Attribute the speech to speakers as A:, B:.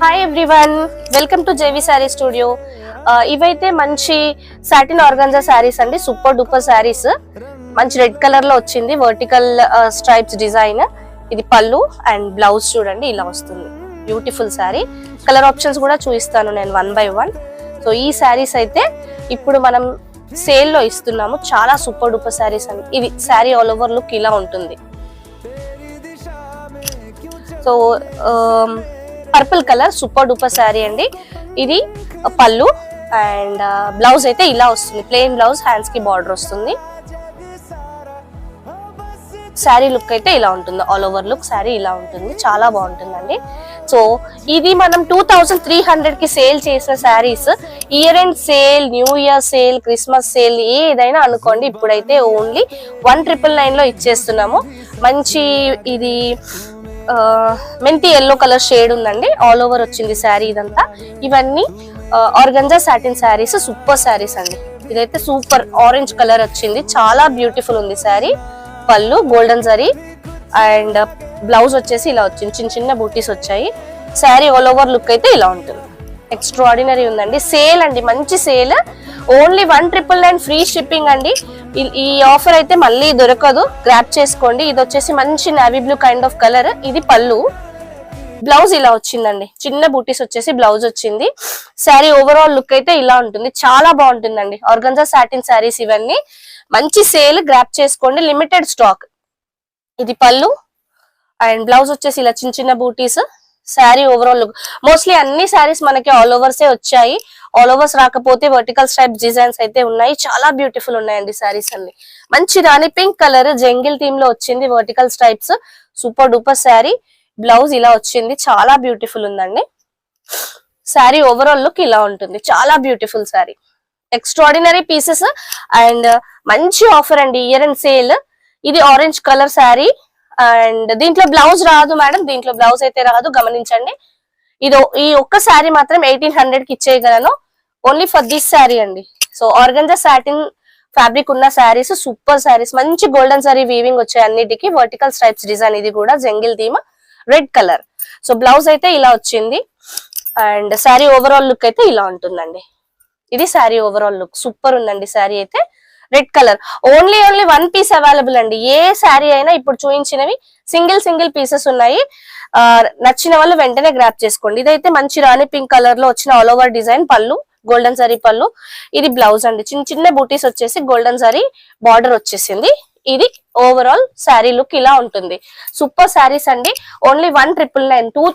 A: Hi everyone, welcome to JV sari studio. ఇవైతే మంచి satin organza saris అండి, సూపర్ డూపర్ శారీస్. మంచి రెడ్ కలర్ లో వచ్చింది, వర్టికల్ స్ట్రైప్స్ డిజైన్. ఇది పళ్ళు అండ్ బ్లౌజ్ చూడండి ఇలా వస్తుంది. బ్యూటిఫుల్ శారీ. కలర్ ఆప్షన్స్ కూడా చూపిస్తాను నేను 1 by 1. సో ఈ శారీస్ అయితే ఇప్పుడు మనం సేల్ లో ఇస్తున్నాము. చాలా సూపర్ డూపర్ శారీస్ అండి. ఇది శారీ ఆల్ ఓవర్ లుక్ ఇలా ఉంటుంది. So purple colour super duper sari అండి. ఇది పళ్ళు అండ్ బ్లౌజ్ అయితే ఇలా వస్తుంది. ప్లెయిన్ బ్లౌజ్, హ్యాండ్స్ కి బార్డర్ వస్తుంది. శారీ లుక్ అయితే ఇలా ఉంటుంది. ఆల్ ఓవర్ లుక్ శారీ ఇలా ఉంటుంది. చాలా బాగుంటుందండి. సో ఇది మనం 2300 కి సేల్ చేసిన saris. Year end sale, new year sale, Christmas sale ఏదైనా అనుకోండి, ఇప్పుడైతే ఓన్లీ 1999 లో ఇచ్చేస్తున్నాము. మంచి ఇది మెంతి ఎల్లో కలర్ షేడ్ ఉందండి. ఆల్ ఓవర్ వచ్చింది శారీ ఇదంతా. ఇవన్నీ organza satin saris, super saris అండి. ఇదైతే సూపర్ ఆరెంజ్ కలర్ వచ్చింది, చాలా బ్యూటిఫుల్ ఉంది శారీ. పళ్ళు గోల్డెన్ జరీ అండ్ బ్లౌజ్ వచ్చేసి ఇలా వచ్చింది, చిన్న చిన్న బూటీస్ వచ్చాయి. శారీ ఆల్ ఓవర్ లుక్ అయితే ఇలా ఉంటుంది. ఎక్స్ట్రాడినరీ ఉందండి. సేల్ అండి, మంచి సేల్. ఓన్లీ 1999 ఫ్రీ షిప్పింగ్ అండి. ఈ ఆఫర్ అయితే మళ్ళీ దొరకదు, గ్రాప్ చేసుకోండి. ఇది వచ్చేసి మంచి navy blue kind of colour. ఇది పళ్ళు, బ్లౌజ్ ఇలా వచ్చిందండి. చిన్న బూటీస్ వచ్చేసి బ్లౌజ్ వచ్చింది. శారీ ఓవరాల్ లుక్ అయితే ఇలా ఉంటుంది. చాలా బాగుంటుందండి. ఆర్గంజా సాటిన్ శారీస్ ఇవన్నీ మంచి సేల్, గ్రాప్ చేసుకోండి. Limited stock. ఇది పళ్ళు అండ్ బ్లౌజ్ వచ్చేసి ఇలా చిన్న చిన్న బూటీస్. Sari overall look. మోస్ట్లీ అన్ని శారీస్ మనకి ఆల్ ఓవర్సే వచ్చాయి. ఆల్ ఓవర్స్ రాకపోతే వర్టికల్ స్ట్రైప్ డిజైన్స్ అయితే ఉన్నాయి. చాలా బ్యూటిఫుల్ ఉన్నాయండి శారీస్ అన్ని. మంచి rani pink colour jungle theme లో వచ్చింది, vertical stripes. Super duper sari. Blouse ఇలా వచ్చింది, చాలా బ్యూటిఫుల్ ఉందండి. శారీ ఓవరాల్ లుక్ ఇలా ఉంటుంది. చాలా beautiful sari. Extraordinary pieces and మంచి ఆఫర్ అండి. Year and sale. ఇది ఆరెంజ్ కలర్ శారీ అండ్ దీంట్లో బ్లౌజ్ రాదు మేడం, దీంట్లో బ్లౌజ్ అయితే రాదు, గమనించండి. ఈ ఒక్క శారీ మాత్రం 1800 కి ఇచ్చేయగలను, ఓన్లీ ఫర్ దిస్ శారీ అండి. సో ఆర్గంజా సాటిన్ ఫ్యాబ్రిక్ ఉన్న శారీస్, సూపర్ శారీస్. మంచి గోల్డెన్ సారీ వీవింగ్ వచ్చాయి అన్నిటికీ. Vertical stripes design. ఇది కూడా jungle theme, red colour. So blouse అయితే ఇలా వచ్చింది అండ్ శారీ ఓవరాల్ లుక్ అయితే ఇలా ఉంటుందండి. ఇది శారీ ఓవరాల్ లుక్. సూపర్ ఉందండి శారీ అయితే. Red colour. Only 1 piece available అండి. ఏ శారీ అయినా ఇప్పుడు చూపించినవి సింగిల్ పీసెస్ ఉన్నాయి. నచ్చిన వాళ్ళు వెంటనే గ్రాప్ చేసుకోండి. ఇదైతే మంచి రాణి పింక్ కలర్ లో వచ్చిన ఆల్ ఓవర్ డిజైన్. పళ్ళు గోల్డెన్ జరీ పళ్ళు. ఇది బ్లౌజ్ అండి. చిన్న చిన్న బూటీస్ వచ్చేసి గోల్డెన్ జరీ బార్డర్ వచ్చేసింది. ఇది ఓవరాల్ శారీ లుక్ ఇలా ఉంటుంది. సూపర్ శారీస్ అండి. ఓన్లీ 1999